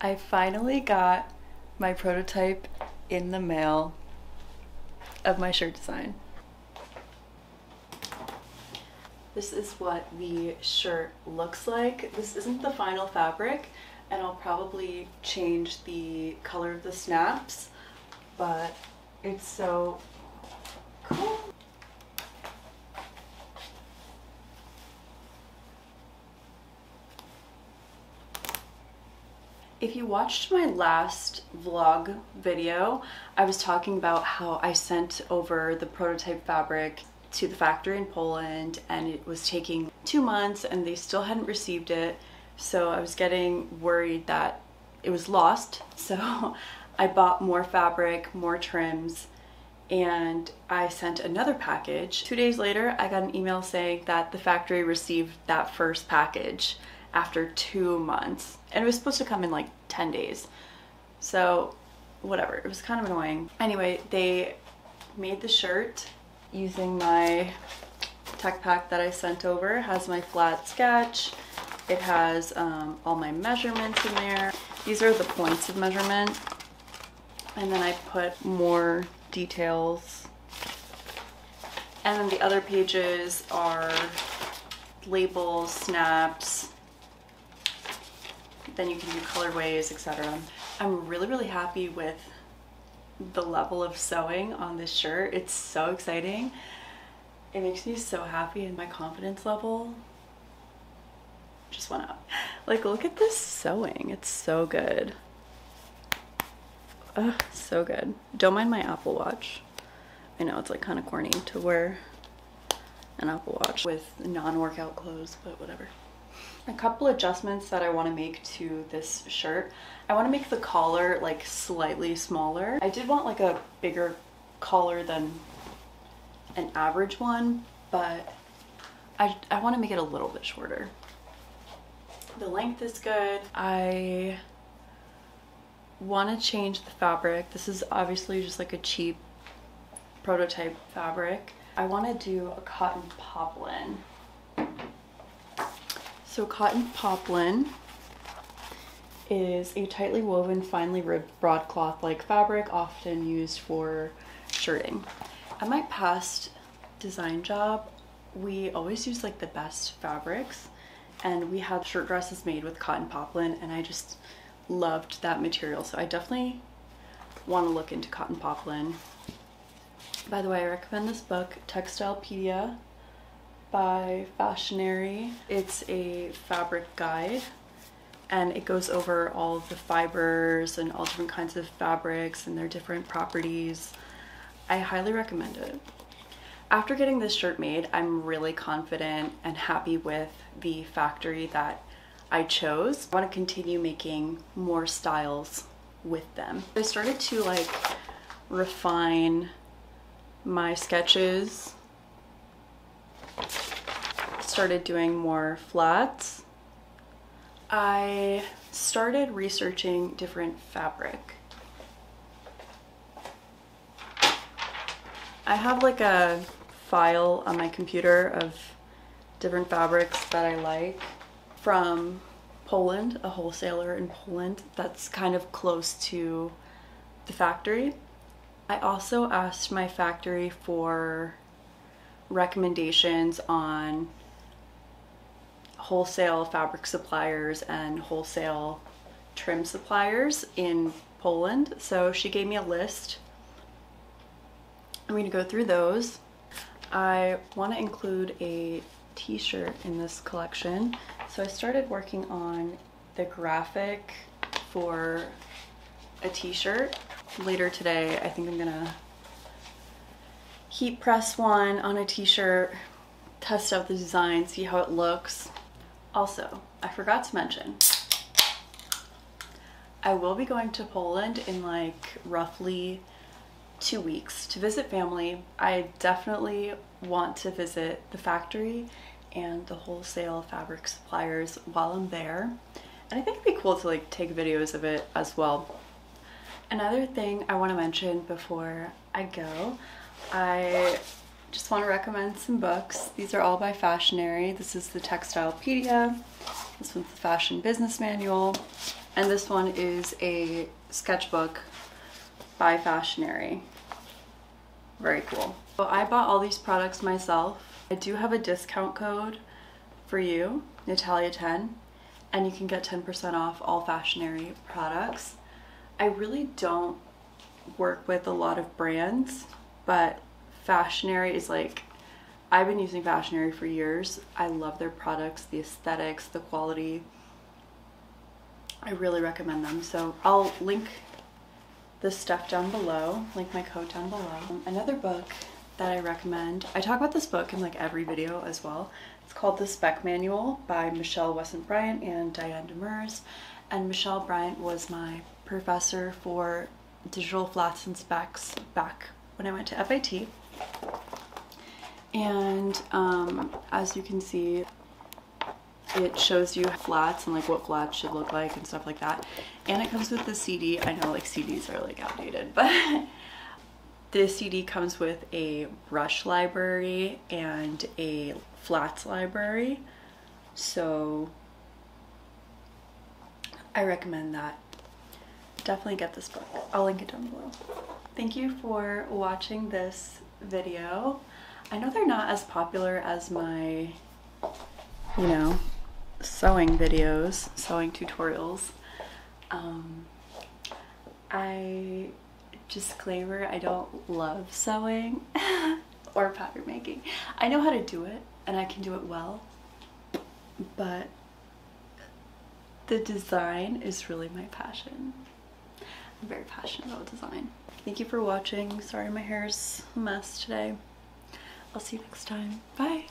I finally got my prototype in the mail of my shirt design. This is what the shirt looks like. This isn't the final fabric, and I'll probably change the color of the snaps, but it's so cool. If you watched my last vlog video, I was talking about how I sent over the prototype fabric to the factory in Poland and it was taking 2 months and they still hadn't received it. So I was getting worried that it was lost. So I bought more fabric, more trims, and I sent another package. 2 days later, I got an email saying that the factory received that first package after 2 months. And it was supposed to come in like 10 days. So whatever, it was kind of annoying. Anyway, they made the shirt using my tech pack that I sent over. It has my flat sketch. It has all my measurements in there. These are the points of measurement. And then I put more details. And then the other pages are labels, snaps. Then you can do colorways, etc. I'm really happy with the level of sewing on this shirt. It's so exciting. It makes me so happy, and my confidence level just went up. Like, look at this sewing. It's so good. Ugh, so good. Don't mind my Apple Watch. I know it's like kind of corny to wear an Apple Watch with non-workout clothes, but whatever. A couple adjustments that I want to make to this shirt. I want to make the collar like slightly smaller. I did want like a bigger collar than an average one, but I want to make it a little bit shorter. The length is good. I want to change the fabric. This is obviously just like a cheap prototype fabric. I want to do a cotton poplin. So cotton poplin is a tightly woven, finely ribbed broadcloth-like fabric often used for shirting. At my past design job, we always used like the best fabrics, and we had shirt dresses made with cotton poplin, and I just loved that material. So I definitely want to look into cotton poplin. By the way, I recommend this book, Textilepedia by Fashionary. It's a fabric guide and it goes over all of the fibers and all different kinds of fabrics and their different properties. I highly recommend it. After getting this shirt made, I'm really confident and happy with the factory that I chose. I want to continue making more styles with them. I started to like refine my sketches. Started doing more flats. I started researching different fabric. I have like a file on my computer of different fabrics that I like from Poland, a wholesaler in Poland that's kind of close to the factory. I also asked my factory for recommendations on wholesale fabric suppliers and wholesale trim suppliers in Poland. So she gave me a list. I'm going to go through those. I want to include a t-shirt in this collection. So I started working on the graphic for a t-shirt. Later today, I think I'm gonna heat press one on a t-shirt, test out the design, see how it looks. Also, I forgot to mention, I will be going to Poland in like roughly 2 weeks to visit family. I definitely want to visit the factory and the wholesale fabric suppliers while I'm there. And I think it'd be cool to like take videos of it as well. Another thing I want to mention before I go, I just want to recommend some books. These are all by Fashionary. This is the Textilepedia. This one's the Fashion Business Manual. And this one is a sketchbook by Fashionary. Very cool. So I bought all these products myself. I do have a discount code for you, Natalia10, and you can get 10% off all Fashionary products. I really don't work with a lot of brands, but Fashionary is like, I've been using Fashionary for years. I love their products, the aesthetics, the quality. I really recommend them. So I'll link this stuff down below, link my code down below. Another book that I recommend, I talk about this book in like every video as well. It's called The Spec Manual by Michelle Wesson-Bryant and Diane Demers. And Michelle Bryant was my professor for digital flats and specs back when I went to FIT. And as you can see, it shows you flats and like what flats should look like and stuff like that. And it comes with the CD. I know like CDs are like outdated, but the CD comes with a brush library and a flats library. So I recommend that. Definitely get this book. I'll link it down below. Thank you for watching this video. I know they're not as popular as my, you know, sewing videos, sewing tutorials. Disclaimer, I don't love sewing or pattern making. I know how to do it and I can do it well, but the design is really my passion. I'm very passionate about design. Thank you for watching. Sorry my hair's a mess today. I'll see you next time. Bye.